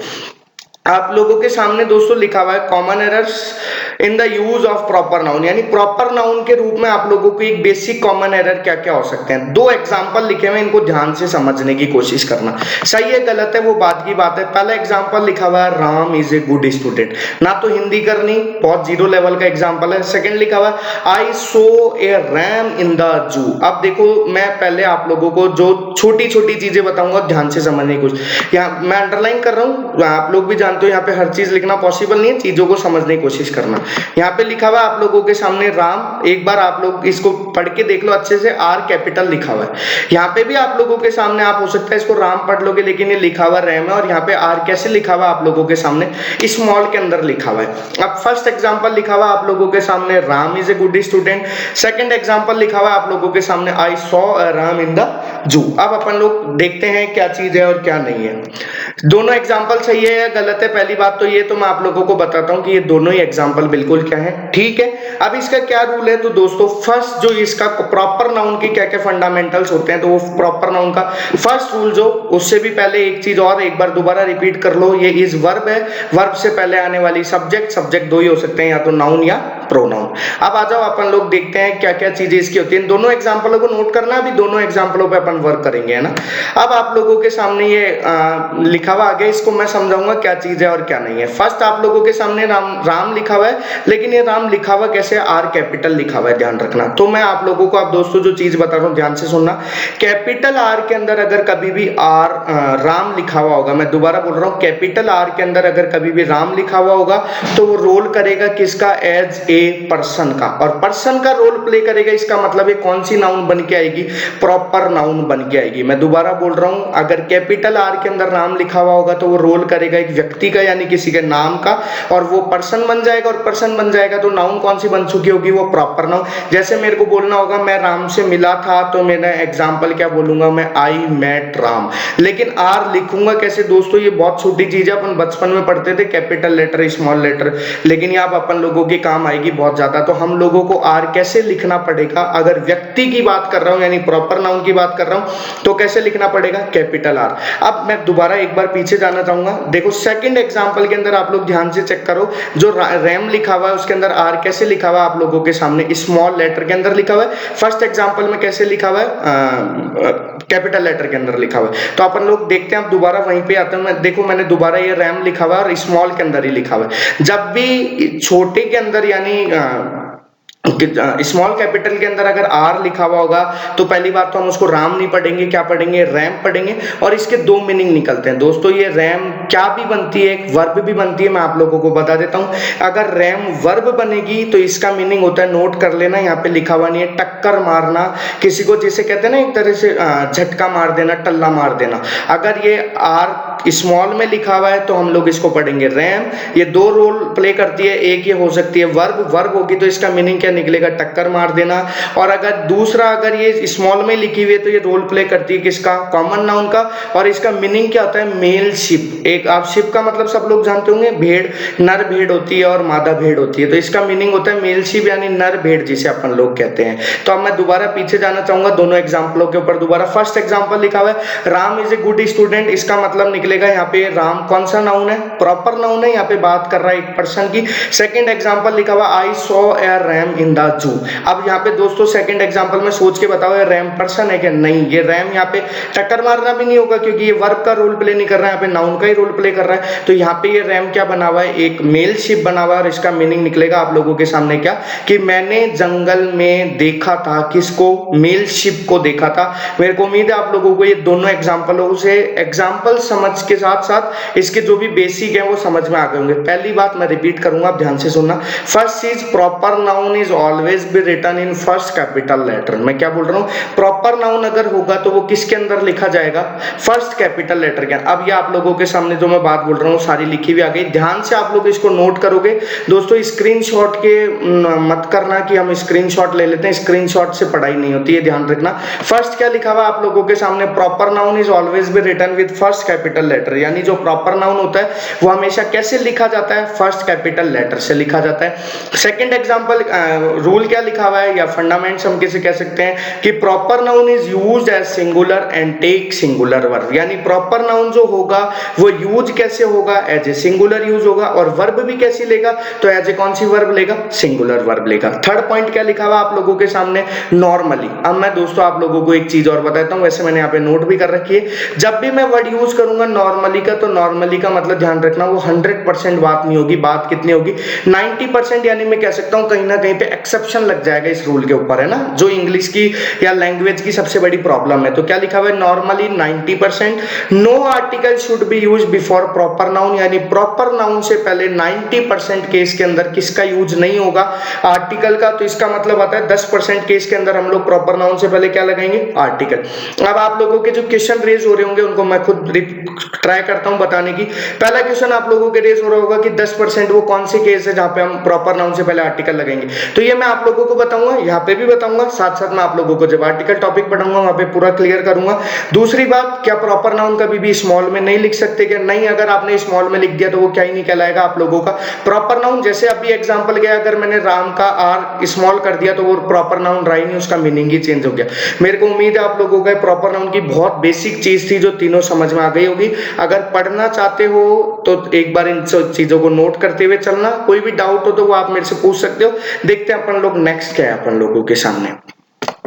आप लोगों के सामने दोस्तों लिखा हुआ है common errors in the use of proper noun, यानी प्रॉपर नाउन के रूप में आप लोगों को एक बेसिक कॉमन एरर क्या क्या हो सकते हैं। दो एग्जांपल लिखे हुए, इनको ध्यान से समझने की कोशिश करना, सही है गलत है वो बात की बात है। पहला एग्जांपल लिखा हुआ है Ram is a good student, ना तो हिंदी करनी, बहुत जीरो लेवल का एग्जांपल है। सेकंड लिखा हुआ है आई सो ए रैम इन द जू। अब देखो मैं पहले आप लोगों को जो छोटी छोटी चीजें बताऊंगा ध्यान से समझने की कोशिश, यहाँ मैं अंडरलाइन कर रहा हूँ, आप लोग भी तो यहाँ पे हर चीज लिखना पॉसिबल नहीं है, चीजों को समझने की कोशिश करना। यहाँ पे लिखा हुआ आप लोगों के सामने राम, एक बार आप लोग इसको पढ़ के देख लो अच्छे से, आर कैपिटल लिखा हुआ है। यहाँ पे भी आप लोगों के सामने आप हो सकता है इसको राम पढ़ लोगे, लेकिन ये लिखा हुआ रैम है, और यहाँ पे आर कैसे लिखा हुआ आप लोगों के सामने स्मॉल के अंदर लिखा हुआ है। अब फर्स्ट एग्जाम्पल लिखा हुआ आप लोगों के सामने Ram is a good student. Second example लिखा हुआ आप लोगों के सामने I saw Ram in the zoo. अब अपन लोग देखते हैं क्या चीज है और क्या नहीं है। दोनों एग्जाम्पल सही है या गलत है, पहली बात तो ये तो मैं आप लोगों को बताता हूं कि ये दोनों ही एग्जाम्पल बिल्कुल क्या है, ठीक है। अब इसका क्या रूल है, तो दोस्तों फर्स्ट जो इसका प्रॉपर नाउन के क्या क्या फंडामेंटल्स होते हैं, तो वो प्रॉपर नाउन का फर्स्ट रूल जो, उससे भी पहले एक चीज और एक बार दोबारा रिपीट कर लो, ये इज वर्ब है, वर्ब से पहले आने वाली सब्जेक्ट, सब्जेक्ट दो ही हो सकते हैं, या तो नाउन या प्रोनाउन। अब आ जाओ अपन लोग देखते हैं क्या क्या चीजें इसकी होती हैं। दोनों एग्जाम्पलों को नोट करना, अभी दोनों एग्जाम्पलों पे अपन वर्क करेंगे, है ना। अब आप लोगों के सामने ये लिखा हुआ आगे, इसको मैं समझाऊंगा क्या चीज है और क्या नहीं है। फर्स्ट आप लोगों के सामने राम लिखा हुआ है, लेकिन ये राम लिखा हुआ कैसे, आर कैपिटल लिखा हुआ है, ध्यान रखना। तो मैं आप लोगों को, आप दोस्तों जो चीज बता रहा हूं ध्यान से सुनना, कैपिटल आर के अंदर अगर कभी भी आर राम लिखा हुआ होगा, मैं दोबारा बोल रहा हूं, कैपिटल आर के अंदर अगर कभी भी राम लिखा हुआ होगा तो वो रोल करेगा किसका, एज ए पर्सन का, और पर्सन का रोल प्ले करेगा। इसका मतलब है कौन सी नाउन बन के आएगी, प्रॉपर नाउन बन के आएगी। मैं दोबारा बोल रहा हूं, अगर कैपिटल आर के अंदर राम लिखा हुआ होगा तो वो रोल करेगा एक व्यक्ति का, यानी किसी के नाम का, और वो पर्सन बन जाएगा, और पर्सन बन जाएगा तो नाउन कौन सी बन चुकी होगी, वो प्रॉपर नाउन। जैसे मेरे को बोलना होगा मैं राम से मिला था, तो मेरा एग्जांपल क्या बोलूंगा, मैं आई मेट राम, लेकिन आर लिखूंगा कैसे दोस्तों, ये बहुत छोटी चीज है, अपन बचपन में पढ़ते थे कैपिटल लेटर स्मॉल लेटर, लेकिन ये आप अपन लोगों के काम आएगी बहुत ज्यादा। तो हम लोगों को आर कैसे लिखना पड़ेगा, अगर व्यक्ति की बात कर रहा हूं यानी प्रॉपर नाउन की बात कर रहा हूं, तो कैसे लिखना पड़ेगा, कैपिटल आर। अब मैं दोबारा एक बार पीछे जाना चाहूंगा, देखो सेकंड एग्जांपल के अंदर आप लोग ध्यान से चेक करो, जो रैम लिखा हुआ है उसके अंदर आर कैसे लिखा हुआ है आप लोगों के सामने, स्मॉल लेटर के अंदर लिखा हुआ है। फर्स्ट एग्जांपल में कैसे लिखा हुआ है, कैपिटल लेटर के अंदर लिखा हुआ है। तो अपन लोग देखते हैं, अब दोबारा वहीं पे आते हैं। देखो मैंने दोबारा ये रैम लिखा हुआ है और स्मॉल के अंदर ही लिखा हुआ है। जब भी छोटे के अंदर यानी स्मॉल कैपिटल के अंदर अगर आर लिखा हुआ होगा तो पहली बात तो हम उसको राम नहीं पढ़ेंगे, क्या पढ़ेंगे, रैम पढ़ेंगे। और इसके दो मीनिंग निकलते हैं दोस्तों। ये रैम क्या भी बनती है, एक वर्ब भी बनती है, मैं आप लोगों को बता देता हूं। अगर रैम वर्ब बनेगी तो इसका मीनिंग होता है, नोट कर लेना, यहाँ पे लिखा हुआ नहीं है, टक्कर मारना किसी को, जिसे कहते हैं ना एक तरह से झटका मार देना, टल्ला मार देना। अगर ये आर स्मॉल में लिखा हुआ है तो हम लोग इसको पढ़ेंगे रैम। ये दो रोल प्ले करती है, एक ये हो सकती है वर्ब, वर्ब होगी तो इसका मीनिंग क्या निकलेगा, टक्कर मार देना। और अगर दूसरा अगर ये स्मॉल में लिखी हुई है तो ये रोल प्ले करती है किसका, कॉमन नाउन का, और इसका मीनिंग क्या होता है, मेल शिप। एक आप शिप का मतलब सब लोग जानते होंगे, भेड़, नर भेड़ होती है और मादा भेड़ होती है, तो इसका मीनिंग होता है मेल शिप यानी नर भेड़ जिसे अपन लोग कहते हैं। तो अब मैं दोबारा पीछे जाना चाहूंगा दोनों एग्जाम्पलों के ऊपर दोबारा। फर्स्ट एग्जाम्पल लिखा हुआ है Ram is a good student, इसका मतलब निकलेगा यहाँ पे राम कौन सा नाउन है, प्रॉपर नाउन है, यहाँ पे बात कर रहा है एक पर्सन की। सेकंड एग्जांपल लिखा हुआ I saw a RAM in the zoo. अब यहाँ पे दोस्तों सेकंड एग्जांपल में सोच के बताओ, ये रैम पर्सन है क्या, नहीं, ये रैम यहाँ पे टक्कर मारना भी नहीं होगा क्योंकि ये वर्ब का रोल प्ले नहीं कर रहा है, यहाँ पे नाउन का ही रोल प्ले कर रहा है। तो यहाँ पे ये रैम क्या बना हुआ है, एक मेल शिप बना हुआ है, और इसका मीनिंग निकलेगा आप लोगों के सामने क्या, कि मैंने जंगल में देखा था किसको, मेल शिप को देखा था। मेरे को उम्मीद है आप लोगों को ये दोनों एग्जाम्पलों से एग्जाम्पल समझ के साथ साथ इसके जो भी बेसिक है वो समझ में आ गए होंगे। पहली बात मैं रिपीट करूंगा, आप ध्यान से सुनना। फर्स्ट चीज, proper noun is is always be written in first capital letter. मैं क्या बोल रहा हूँ, प्रॉपर नाउन अगर होगा तो वो किसके अंदर लिखा जाएगा, फर्स्ट कैपिटल लेटर के। अब ये आप लोगों के सामने जो मैं बात बोल रहा हूँ सारी लिखी हुई आ गई, ध्यान से आप लोग इसको नोट करोगे दोस्तों। स्क्रीनशॉट के मत करना कि हम स्क्रीनशॉट ले लेते हैं, स्क्रीनशॉट से पढ़ाई नहीं होती है, ध्यान रखना। फर्स्ट क्या लिखा हुआ आप लोगों के सामने, proper noun is always be written with first capital letter, यानी जो प्रॉपर नाउन होता है वो हमेशा कैसे लिखा जाता है, फर्स्ट कैपिटल लेटर से लिखा जाता है। सेकंड एग्जांपल, रूल क्या लिखा हुआ है या फंडामेंट्स हम किसे कह सकते हैं कि proper noun is used as singular and take singular verb, यानी प्रॉपर नाउन जो होगा वो यूज कैसे होगा, एज ए सिंगुलर यूज होगा, और वर्ब भी कैसी लेगा, तो एज ए कौन सी वर्ब लेगा, सिंगुलर वर्ब लेगा। थर्ड पॉइंट क्या लिखा हुआ आप लोगों के सामने, नॉर्मली। अब मैं दोस्तों आप लोगों को एक चीज और बताता हूं, वैसे मैंने यहाँ पे नोट भी कर रखी है, जब भी मैं वर्ड यूज करूंगा नॉर्मली का, तो नॉर्मली का मतलब ध्यान रखना वो 100% बात नहीं होगी, बात कितनी होगी, 90%, यानी मैं कह सकता हूं कहीं ना कहीं पे एक्सेप्शन लग जाएगा इस रूल के ऊपर, है ना, जो इंग्लिश की या लैंग्वेज की सबसे बड़ी प्रॉब्लम है। तो क्या लिखा हुआ है, normally 90%, no article should be use before proper noun, यानी प्रॉपर नाउन से पहले 90% केस के अंदर किसका यूज नहीं होगा, आर्टिकल का। तो इसका मतलब आता है 10% केस के अंदर हम लोग प्रॉपर नाउन से पहले क्या लगाएंगे, आर्टिकल। अब आप लोगों के जो क्वेश्चन रेज हो रहे होंगे उनको मैं खुद ट्राई करता हूं बताने की। पहला क्वेश्चन आप लोगों के रेज हो रहा होगा कि 10% वो कौन से केस है जहां पे हम प्रॉपर नाउन से पहले आर्टिकल लगाएंगे, तो ये मैं आप लोगों को बताऊंगा, यहाँ पे भी बताऊंगा, साथ साथ मैं आप लोगों को जब आर्टिकल टॉपिक पढ़ाऊंगा वहां पे पूरा क्लियर करूंगा। दूसरी बात, क्या प्रॉपर नाउन कभी भी स्मॉल में नहीं लिख सकते क्या, नहीं, अगर आपने स्मॉल में लिख दिया तो वो क्या ही नहीं कहलाएगा आप लोगों का प्रॉपर नाउन। जैसे अभी एग्जांपल गया, अगर मैंने राम का आर स्मॉल कर दिया तो वो प्रॉपर नाउन रहा ही नहीं, उसका मीनिंग ही चेंज हो गया। मेरे को उम्मीद है आप लोगों को प्रॉपर नाउन की बहुत बेसिक चीज थी जो तीनों समझ में आ गई होगी। अगर पढ़ना चाहते हो तो एक बार इन चीजों को नोट करते हुए चलना, कोई भी डाउट हो तो वो आप मेरे से पूछ सकते हो। देखते हैं अपन लोग नेक्स्ट क्या है अपन लोगों के सामने।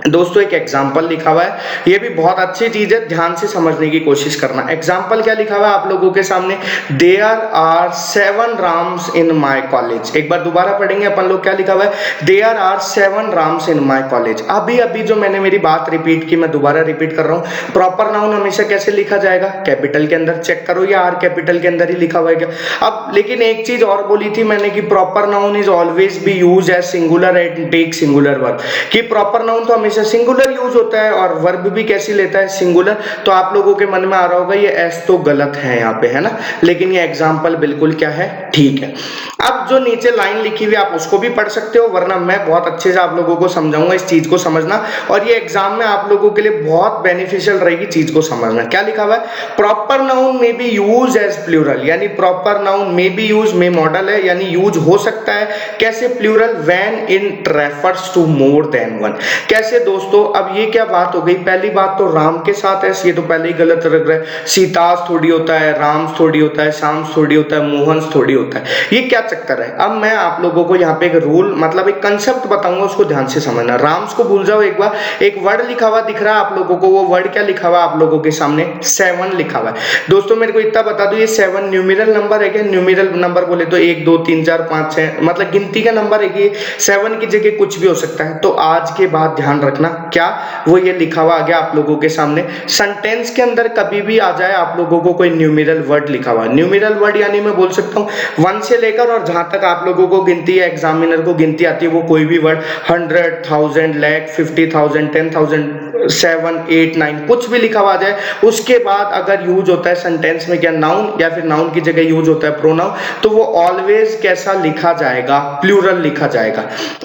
दोस्तों एक एग्जाम्पल लिखा हुआ है, ये भी बहुत अच्छी चीज है, ध्यान से समझने की कोशिश करना। एग्जाम्पल क्या लिखा हुआ है आप लोगों के सामने, there are 7 Rams in my college. एक बार दोबारा पढ़ेंगे अपन लोग, क्या लिखा हुआ है, there are 7 Rams in my college. अभी अभी जो मैंने मेरी बात रिपीट की, मैं दोबारा रिपीट कर रहा हूँ, प्रॉपर नाउन हमेशा कैसे लिखा जाएगा, कैपिटल के अंदर। चेक करो या आर कैपिटल के अंदर ही लिखा हुआ है क्या। अब लेकिन एक चीज और बोली थी मैंने कि proper noun is always be use as singular and take singular verb, कि प्रॉपर नाउन तो हमेशा सिंगुलर यूज होता है और वर्ब भी कैसी लेता है, सिंगुलर। तो आप लोगों के मन में आ रहा होगा ये एस तो गलत है यहाँ पे, है ना, लेकिन ये एग्जाम्पल बिल्कुल क्या है, ठीक है। अब जो नीचे लाइन लिखी हुई आप उसको भी पढ़ सकते हो, वरना मैं बहुत अच्छे से आप लोगों को समझाऊंगा इस चीज को समझना, और ये एग्जाम में आप लोगों के लिए बहुत बेनिफिशियल रहेगी चीज को समझना। क्या लिखा हुआ है, proper noun may be use as plural, यानी proper noun may be use, may modal है, यानी यूज हो सकता है कैसे, plural, when it refers to more than one. कैसे दोस्तों, अब ये क्या बात हो गई, पहली बात तो राम के साथ है, ये तो पहले ही गलत लग रहा है, सीतास थोड़ी होता है, राम्स थोड़ी होता है, शाम्स थोड़ी होता है, मोहन्स थोड़ी होता है, ये क्या चक्कर है। अब मैं आप लोगों को यहाँ पे एक रूल मतलब एक कंसेप्ट बताऊंगा, उसको ध्यान से समझना। राम्स को भूल जाओ, एक बार एक वर्ड लिखा हुआ दिख रहा है आप लोगों को, वो वर्ड क्या लिखा हुआ आप लोगों के सामने, 7 लिखा हुआ है। दोस्तों मेरे को इतना बता दो, ये 7 न्यूमेरल नंबर है क्या, न्यूमेरल नंबर बोले तो 1 2 3 4 5 6 मतलब गिनती का नंबर है कि 7 की जगह कुछ भी हो सकता है। तो आज के बाद ध्यान रखना, क्या वो ये लिखा हुआ आ गया आप लोगों के सामने, सेंटेंस के अंदर कभी भी आ जाए आप लोगों को कोई न्यूमेरल वर्ड लिखा हुआ है, न्यूमेरल वर्ड यानी मैं बोल सकता हूँ 1 से लेकर और जहां तक आप लोगों को गिनती है, एग्जामिनर को गिनती आती है, वो कोई भी वर्ड 100 1000 लाख 50,000 10,000 7 8 9 कुछ भी लिखा हुआ आ जाए, उसके बाद अगर यूज होता है सेंटेंस में क्या, नाउन या फिर नाउन की जगह यूज होता है प्रोनाउन, तो वो ऑलवेज कैसा लिखा जाएगा, प्लूरल लिखा जाएगा।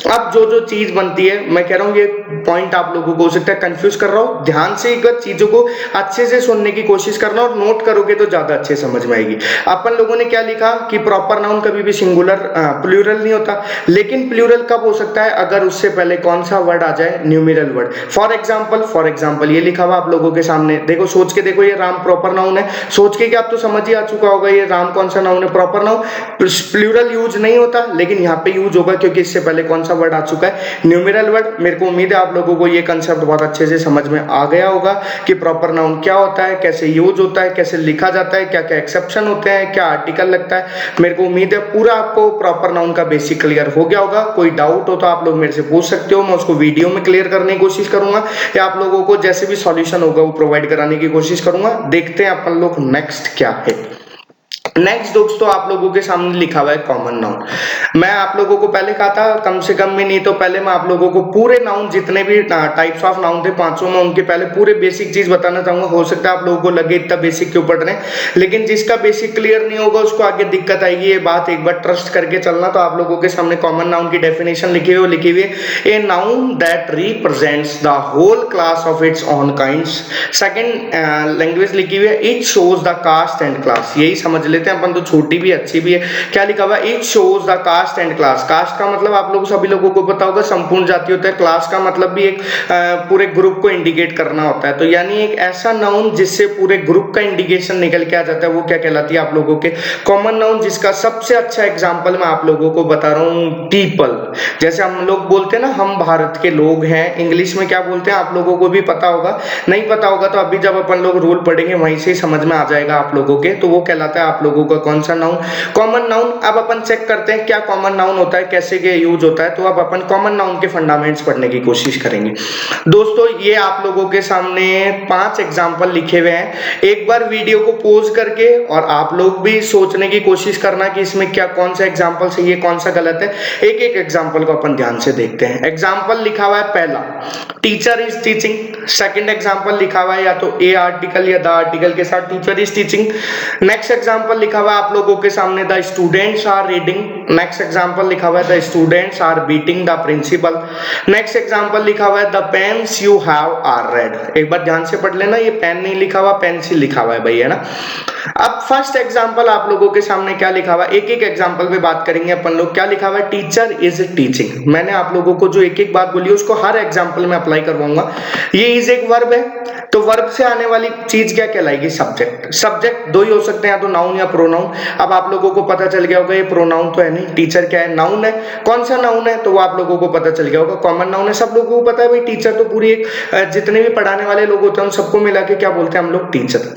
अब जो जो चीज बनती है, मैं कह रहा हूँ ये पॉइंट आप लोगों को हो सकता है कंफ्यूज कर रहा हूं, ध्यान से एक बार चीजों को अच्छे से सुनने की कोशिश करना और नोट करोगे तो ज्यादा अच्छे समझ में आएगी। अपन लोगों ने क्या लिखा कि प्रॉपर नाउन कभी भी सिंगुलर प्लूरल नहीं होता, लेकिन प्लूरल कब हो सकता है, अगर उससे पहले कौन सा वर्ड आ जाए, न्यूमेरल वर्ड। फॉर एग्जांपल ये लिखा हुआ आप लोगों के सामने, देखो सोच के देखो, ये राम प्रॉपर नाउन है, सोच के क्या आप तो समझ ही आ चुका होगा ये राम कौन सा नाउन है, प्रॉपर नाउन। प्लूरल यूज नहीं होता, लेकिन यहाँ पे यूज होगा क्योंकि इससे पहले कौन सा वर्ड आ चुका है, न्यूमेरल वर्ड। मेरे को उम्मीद है आप लोगों को ये कंसेप्ट बहुत अच्छे से समझ में आ गया होगा कि प्रॉपर नाउन क्या होता है, कैसे यूज होता है, कैसे लिखा जाता है, क्या क्या एक्सेप्शन होते हैं, क्या आर्टिकल लगता है। मेरे को उम्मीद है पूरा आपको प्रॉपर नाउन का बेसिक क्लियर हो गया होगा। कोई डाउट हो तो आप लोग मेरे से पूछ सकते हो, मैं उसको वीडियो में क्लियर करने की कोशिश करूंगा या आप लोगों को जैसे भी सॉल्यूशन होगा वो प्रोवाइड कराने की कोशिश करूंगा। देखते हैं अपन लोग नेक्स्ट क्या है। नेक्स्ट दोस्तों आप लोगों के सामने लिखा हुआ है कॉमन नाउन। मैं आप लोगों को पहले कहा था कम से कम में नहीं तो पहले मैं आप लोगों को पूरे नाउन जितने भी टाइप्स ऑफ नाउन थे पांचों में उनके पहले पूरे बेसिक चीज बताना चाहूंगा। हो सकता है आप लोगों को लगे इतना बेसिक क्यों पढ़ रहे हैं, लेकिन जिसका बेसिक क्लियर नहीं होगा उसको आगे दिक्कत आएगी। ये बात एक बार ट्रस्ट करके चलना। तो आप लोगों के सामने कॉमन नाउन की डेफिनेशन लिखी हुई है, a noun that represents the whole class of its own kinds. Second language लिखी हुई है, it shows the caste and class. यही समझ लेते हैं अपन, तो छोटी भी अच्छी भी है। क्या लिखा हुआ है, it shows the caste and class. Caste का मतलब आप लोग सभी लोगों को पता होगा संपूर्ण जाति होता है। क्लास का मतलब भी एक पूरे ग्रुप को इंडिकेट करना होता है। तो यानी एक ऐसा नाउन जिससे पूरे ग्रुप का इंडिकेशन निकल के आ जाता है वो क्या कहलाती है आप लोगों के कॉमन नाउन। जिसका सबसे अच्छा एग्जांपल मैं आप लोगों को बता रहा हूं, पीपल। जैसे हम लोग बोलते हैं ना हम भारत के लोग हैं, इंग्लिश में क्या बोलते हैं आप लोगों को भी पता होगा। नहीं पता होगा तो अभी जब अपन लोग रूल पढ़ेंगे वहीं से समझ में आ जाएगा आप लोगों के। तो वो कहलाता है आप लोगों का कौन सा नाउन, कॉमन नाउन। अब अपन चेक करते हैं क्या कॉमन नाउन होता है, कैसे के यूज होता है। तो अब अपन कॉमन नाउन के फंडामेंट्स पढ़ने की कोशिश करेंगे। दोस्तों ये आप लोगों के सामने 5 एग्जांपल लिखे हुए हैं। एक बार वीडियो को पॉज करके और आप लोग भी सोचने की कोशिश करना कि इसमें क्या कौन सा एग्जांपल सही है कौन सा गलत है। एक एक एग्जांपल को अपन ध्यान से देखते हैं। एग्जांपल लिखा हुआ है पहला, teacher is teaching. Second example लिखा हुआ है या तो ए आर्टिकल या द आर्टिकल के साथ teacher is teaching. Next example लिखा हुआ है आप लोगों के सामने, the students are reading. Next example लिखा हुआ है the students are beating the principal. Next example लिखा हुआ है the pens you have are red. एक बार ध्यान से पढ़ लेना, ये पेन नहीं लिखा हुआ पेंसिल लिखा हुआ है भाई, है ना। अब फर्स्ट एग्जांपल आप लोगों के सामने क्या लिखा हुआ है, एक एक एग्जांपल पे बात करेंगे अपन लोग। क्या लिखा हुआ है, टीचर इज टीचिंग। मैंने आप लोगों को जो एक एक बात बोली है उसको हर एग्जांपल में अप्लाई करवाऊंगा। ये इज एक वर्ब है, तो वर्ब से आने वाली चीज क्या कहलाएगी, सब्जेक्ट। सब्जेक्ट दो ही हो सकते हैं, या तो नाउन या प्रोनाउन। अब आप लोगों को पता चल गया होगा ये प्रोनाउन तो है नहीं, टीचर क्या है, नाउन है। कौन सा नाउन है तो वो आप लोगों को पता चल गया होगा, कॉमन नाउन है। सब लोगों को पता है भाई टीचर तो पूरी एक जितने भी पढ़ाने वाले लोग होते हैं उन सबको मिला के क्या बोलते हैं हम लोग, टीचर।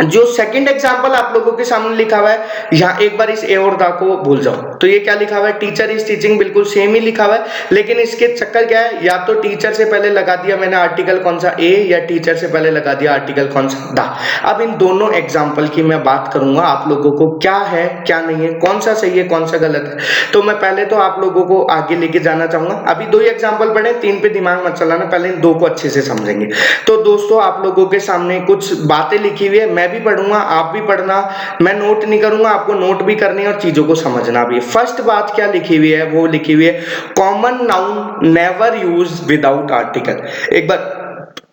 जो सेकंड एग्जांपल आप लोगों के सामने लिखा हुआ है, यहाँ एक बार इस ए और दा को भूल जाओ। तो ये क्या लिखा हुआ है, टीचर इज टीचिंग, बिल्कुल सेम ही लिखा हुआ है। लेकिन इसके चक्कर क्या है, या तो टीचर से पहले लगा दिया मैंने आर्टिकल कौन सा ए, या टीचर से पहले लगा दिया आर्टिकल कौन सा दा। अब इन दोनों एग्जाम्पल की मैं बात करूंगा आप लोगों को क्या है क्या नहीं है, कौन सा सही है कौन सा गलत है। तो मैं पहले तो आप लोगों को आगे लेके जाना चाहूंगा। अभी 2 ही एग्जाम्पल पढ़े, 3 पे दिमाग मत चलाना, पहले इन 2 को अच्छे से समझेंगे। तो दोस्तों आप लोगों के सामने कुछ बातें लिखी हुई है, मैं भी पढ़ूंगा आप भी पढ़ना। मैं नोट नहीं करूंगा, आपको नोट भी करनी है और चीजों को समझना भी। फर्स्ट बात क्या लिखी हुई है, वो लिखी हुई है common noun never use without article. एक बार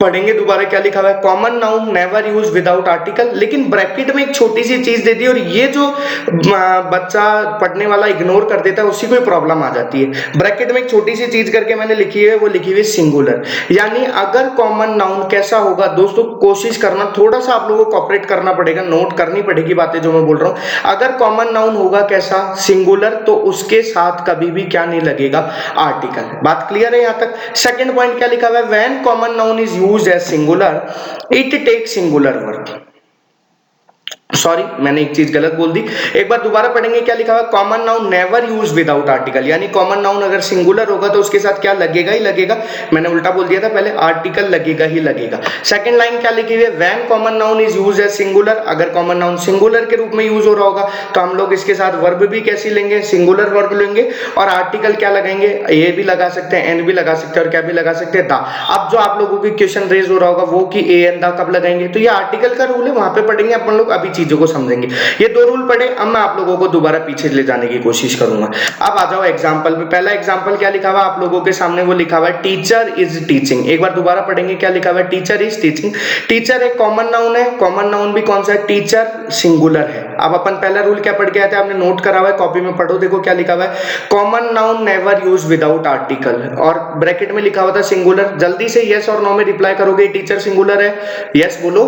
पढ़ेंगे दोबारा, क्या लिखा हुआ है, common noun never use without article. लेकिन ब्रैकेट में एक छोटी सी चीज दे दी और ये जो बच्चा पढ़ने वाला इग्नोर कर देता है उसी को प्रॉब्लम आ जाती है। ब्रैकेट में एक छोटी सी चीज करके मैंने लिखी है, वो लिखी हुई सिंगुलर। यानी अगर कॉमन नाउन कैसा होगा दोस्तों, कोशिश करना थोड़ा सा आप लोगों को कॉपरेट करना पड़ेगा, नोट करनी पड़ेगी बातें जो मैं बोल रहा हूं। अगर कॉमन नाउन होगा कैसा, सिंगुलर, तो उसके साथ कभी भी क्या नहीं लगेगा, आर्टिकल। बात क्लियर है यहां तक। सेकंड पॉइंट क्या लिखा हुआ है, when common noun is used as singular it takes singular verb। Sorry मैंने एक चीज गलत बोल दी, एक बार दोबारा पढ़ेंगे। क्या लिखा हुआ है, common noun never use without article. यानी कॉमन नाउन अगर सिंगुलर होगा तो उसके साथ क्या लगेगा ही लगेगा, मैंने उल्टा बोल दिया था पहले, आर्टिकल लगेगा ही लगेगा। सेकंड लाइन क्या लिखी हुई है, when common noun is used as singular. अगर कॉमन नाउन सिंगुलर के रूप में यूज हो रहा होगा तो हम लोग इसके साथ वर्ब भी कैसी लेंगे, सिंगुलर वर्ब लेंगे। और आर्टिकल क्या लगाएंगे, ए भी लगा सकते हैं, एन भी लगा सकते हैं, और क्या भी लगा सकते हैं, दा। अब जो आप लोगों की क्वेश्चन रेज हो रहा होगा वो कि ए एन दा कब लगाएंगे, तो ये आर्टिकल का रूल है, वहां पे पढ़ेंगे अपन लोग, अभी चीजों को समझेंगे। ये 2 रूल पढ़े, अब मैं आप लोगों को दोबारा पीछे ले जाने की कोशिश करूंगा। अब आ जाओ एग्जांपल पे। पहला एग्जांपल क्या लिखा हुआ आप लोगों के सामने, वो लिखा हुआ है टीचर इज टीचिंग। एक बार दोबारा पढ़ेंगे, क्या लिखा हुआ है, टीचर इज टीचिंग। टीचर एक कॉमन नाउन है, कॉमन नाउन भी कौन सा है, टीचर, सिंगुलर है। अब अपन पहला रूल क्या पढ़ के आए थे, आपने नोट करा हुआ है, कॉपी में पढ़ो, देखो क्या लिखा हुआ है, common noun never use without article, और ब्रैकेट में लिखा हुआ था सिंगुलर। जल्दी से यस और नो में रिप्लाई करोगे, टीचर सिंगुलर है, यस बोलो।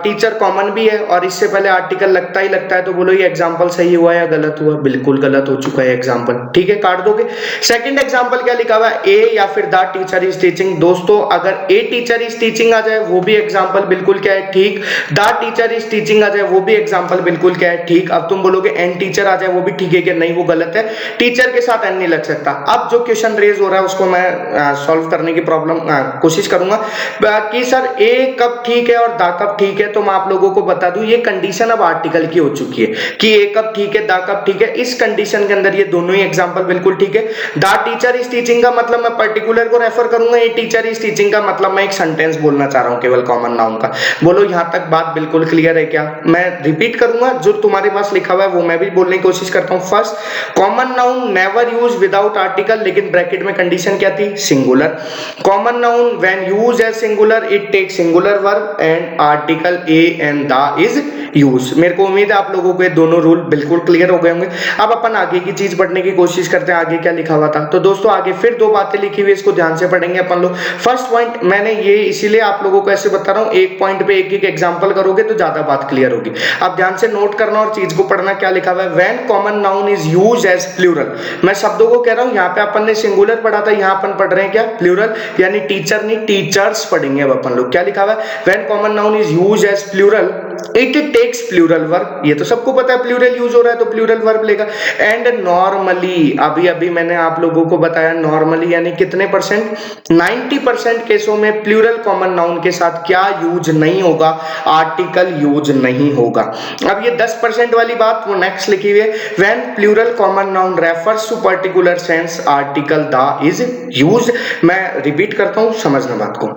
टीचर कॉमन भी है और इससे पहले आर्टिकल लगता ही लगता है, तो बोलो ये एग्जांपल सही हुआ या गलत हुआ, बिल्कुल गलत हो चुका है एग्जांपल, ठीक है, काट दोगे। सेकंड एग्जांपल क्या लिखा हुआ है, ए या फिर द टीचर इज टीचिंग। दोस्तों अगर ए टीचर इज टीचिंग आ जाए वो भी एग्जांपल बिल्कुल क्या है, ठीक। द टीचर इज टीचिंग आ जाए वो भी एग्जांपल बिल्कुल क्या है, ठीक। अब तुम बोलोगे एन टीचर आ जाए वो भी ठीक है कि नहीं, वो गलत है, टीचर के साथ एन नहीं लग सकता। अब जो क्वेश्चन रेज हो रहा है उसको मैं सॉल्व करने की प्रॉब्लम कोशिश करूंगा कि सर ए कब ठीक है और द कब ठीक है। तो मैं आप लोगों को बता दूं, ये कंडीशन अब आर्टिकल की हो चुकी है कि ए कब ठीक है, द कब ठीक है। इस कंडीशन के अंदर ये दोनों ही एग्जांपल बिल्कुल ठीक है। द टीचर इज टीचिंग का मतलब मैं पर्टिकुलर को रेफर करूंगा, ए टीचर इज टीचिंग का मतलब मैं एक सेंटेंस बोलना चाह रहा हूं केवल कॉमन नाउन का। बोलो यहां तक बात बिल्कुल क्लियर है क्या? मैं रिपीट करूंगा, जो तुम्हारे पास लिखा हुआ है वो मैं भी बोलने की कोशिश करता हूं। First, common noun never use without article, लेकिन ब्रैकेट में कंडीशन क्या थी? Singular. Common noun when used as singular it take singular verb and article a and the is use. मेरे को उम्मीद है आप लोगों को ये दोनों रूल बिल्कुल क्लियर हो गए होंगे। अब अपन आगे की चीज पढ़ने की कोशिश करते हैं, आगे क्या लिखा हुआ था। तो दोस्तों आगे फिर दो बातें लिखी हुई, इसको ध्यान से पढ़ेंगे अपन लोग। फर्स्ट पॉइंट मैंने ये इसीलिए आप लोगों को ऐसे बता रहा हूं, एक पॉइंट पे एक एक एग्जांपल करोगे तो ज्यादा बात क्लियर होगी। अब ध्यान से नोट करना और चीज को पढ़ना। क्या लिखा हुआ है? When common noun is used as plural. मैं शब्दों को कह रहा हूं, यहाँ पे अपन ने सिंगुलर पढ़ा था, यहाँ अपन पढ़ रहे हैं क्या? प्लूरल, यानी टीचर नहीं टीचर्स पढ़ेंगे अब अपन लोग। क्या लिखा हुआ है? When common noun is used as plural it takes plural verb. ये तो सबको पता है, प्लूरल यूज हो रहा है तो प्लूरल वर्ब लेगा। एंड नॉर्मली, अभी अभी मैंने आप लोगों को बताया नॉर्मली यानी कितने परसेंट? 90% केसों में प्लूरल कॉमन नाउन के साथ क्या यूज नहीं होगा? आर्टिकल यूज नहीं होगा। अब ये 10% वाली बात वो नेक्स्ट लिखी हुई है, when plural common noun refers to particular sense article the is used. मैं रिपीट करता हूं, समझना बात को।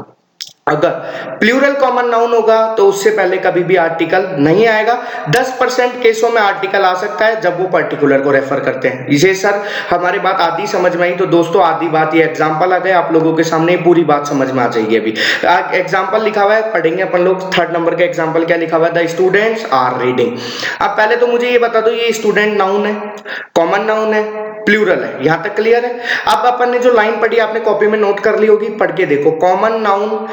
अगर प्लूरल कॉमन नाउन होगा तो उससे पहले कभी भी आर्टिकल नहीं आएगा। 10% केसों में आर्टिकल आ सकता है जब वो पर्टिकुलर को रेफर करते हैं। इसे सर हमारी बात आधी समझ में आई, तो दोस्तों आधी बात ये एग्जांपल आ गए आप लोगों के सामने, पूरी बात समझ में आ जाएगी। अभी एग्जांपल लिखा हुआ है, पढ़ेंगे अपन लोग। थर्ड नंबर का एग्जांपल क्या लिखा हुआ है? The students are reading. अब पहले तो मुझे ये बता दो, ये स्टूडेंट नाउन है, कॉमन नाउन है, प्लूरल है, यहां तक क्लियर है। अब अपन ने जो लाइन पढ़ी आपने कॉपी में नोट कर ली होगी, पढ़ के देखो। Common noun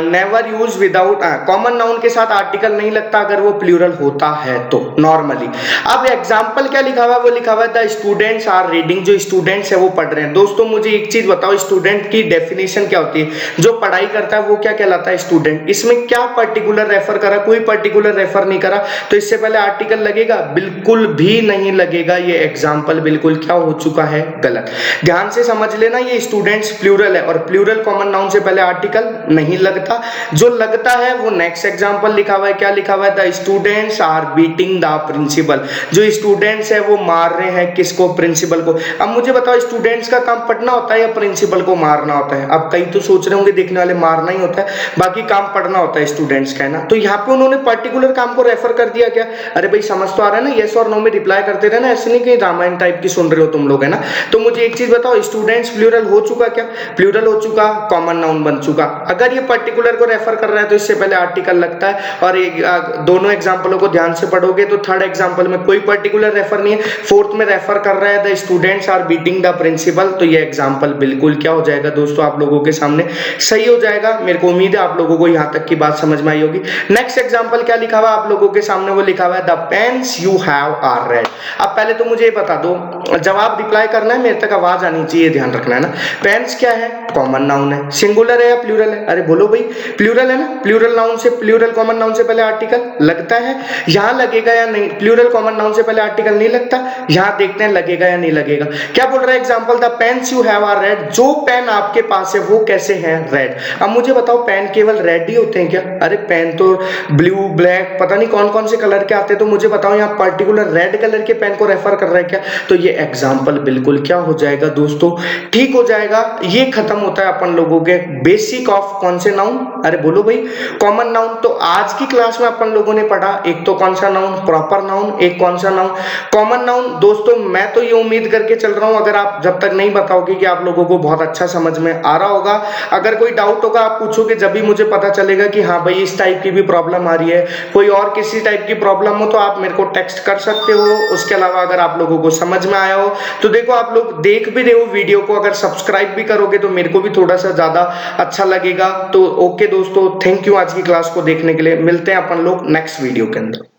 never use without, common noun के साथ आर्टिकल नहीं लगता अगर वो प्लूरल होता है तो नॉर्मली। अब एग्जांपल क्या लिखा हुआ है? वो लिखा हुआ है द स्टूडेंट्स आर रीडिंग। जो स्टूडेंट्स है वो पढ़ रहे हैं। दोस्तों मुझे एक चीज बताओ, स्टूडेंट की डेफिनेशन क्या होती है? जो पढ़ाई करता है वो क्या कहलाता है? स्टूडेंट। इसमें क्या पर्टिकुलर रेफर करा? कोई पर्टिकुलर रेफर नहीं करा, तो इससे पहले आर्टिकल लगेगा? बिल्कुल भी नहीं लगेगा। ये एग्जांपल बिल्कुल क्या हो चुका है? गलत। ध्यान से समझ लेना, ये स्टूडेंट्स प्लूरल है और प्लूरल कॉमन नाउन से पहले आर्टिकल नहीं लगता। जो लगता है वो नेक्स्ट एग्जांपल लिखा हुआ है। क्या लिखा हुआ है? The students are beating the principal. जो स्टूडेंट्स है वो मार रहे हैं किसको? प्रिंसिपल को। अब मुझे बताओ, स्टूडेंट्स का काम पढ़ना होता है या प्रिंसिपल को मारना होता है? अब कई तो सोच रहे होंगे देखने वाले, मारना ही होता है, बाकी काम पढ़ना होता है स्टूडेंट्स का, है ना। तो यहाँ पे उन्होंने पर्टिकुलर काम को रेफर कर दिया क्या? अरे भाई समझ तो आ रहा है ना, यस और नो में रिप्लाई करते रहना, ऐसे नहीं कहीं रामायण टाइप की सुन रहे हो तुम लोग, है ना। तो मुझे एक चीज बताओ, स्टूडेंट्स प्लूरल हो चुका क्या? प्लूरल हो चुका, कॉमन नाउन बन चुका। अगर ये पर्टिकुलर को रेफर कर रहा है तो इससे पहले आर्टिकल लगता है। और दोनों एग्जांपलों को ध्यान से पढ़ोगे तो थर्ड एग्जांपल में कोई पर्टिकुलर रेफर नहीं है, फोर्थ में रेफर कर रहा है the students are beating the principal. तो ये एग्जांपल बिल्कुल क्या हो जाएगा दोस्तों? आप लोगों के सामने सही हो जाएगा। मेरे को उम्मीद है आप लोगों को यहां तक की बात समझ में आई होगी। नेक्स्ट एग्जांपल क्या लिखा हुआ है आप लोगों के सामने? वो लिखा हुआ है the pens you have are red. अब पहले तो मुझे ये बता दो, जवाब रिप्लाई करना है, मेरे तक आवाज आनी चाहिए, ध्यान रखना है ना। पेन्स क्या है? कॉमन नाउन है। सिंगुलर है या प्लूरल है? अरे बोलो भाई, प्लूरल है ना। प्लूरल नाउन से, प्लूरल कॉमन नाउन से पहले आर्टिकल लगता है, यहां लगेगा या नहीं? प्लूरल कॉमन नाउन से पहले आर्टिकल नहीं लगता, यहां देखते हैं लगेगा या नहीं लगेगा। क्या बोल रहा है example? The pens you have are red. जो पेन आपके पास है वो कैसे हैं? रेड। अब मुझे बताओ, पेन केवल रेड ही होते हैं क्या? अरे पेन तो ब्लू, ब्लैक, पता नहीं कौन कौन से कलर के आते हैं। तो मुझे बताओ यहाँ पर्टिकुलर रेड कलर के पेन को रेफर कर रहा है क्या? तो ये एग्जांपल बिल्कुल क्या हो जाएगा दोस्तों? ठीक हो जाएगा। ये खत्म होता है अपन लोगों के बेसिक ऑफ कौन से नाउन? अरे बोलो भाई, कॉमन नाउन। तो आज की क्लास में अपन लोगों ने पढ़ा, एक तो कौन सा नाउन? Proper noun. एक कौन सा नाउन? Common noun. दोस्तों मैं तो ये उम्मीद करके चल रहा हूं, अगर आप जब तक नहीं बताओगे कि आप लोगों को बहुत अच्छा समझ में आ रहा होगा। अगर कोई डाउट होगा आप पूछोगे, जब भी मुझे पता चलेगा कि हाँ भाई इस टाइप की भी प्रॉब्लम आ रही है, कोई और किसी टाइप की प्रॉब्लम हो तो आप मेरे को टेक्स्ट कर सकते हो। उसके अलावा अगर आप लोगों को समझ में आया हो तो देखो, आप लोग देख भी रहे हो वीडियो को, अगर सब्सक्राइब भी करोगे तो मेरे को भी थोड़ा सा ज्यादा अच्छा लगेगा। तो ओके दोस्तों, थैंक यू आज की क्लास को देखने के लिए। मिलते हैं अपन लोग नेक्स्ट वीडियो के अंदर।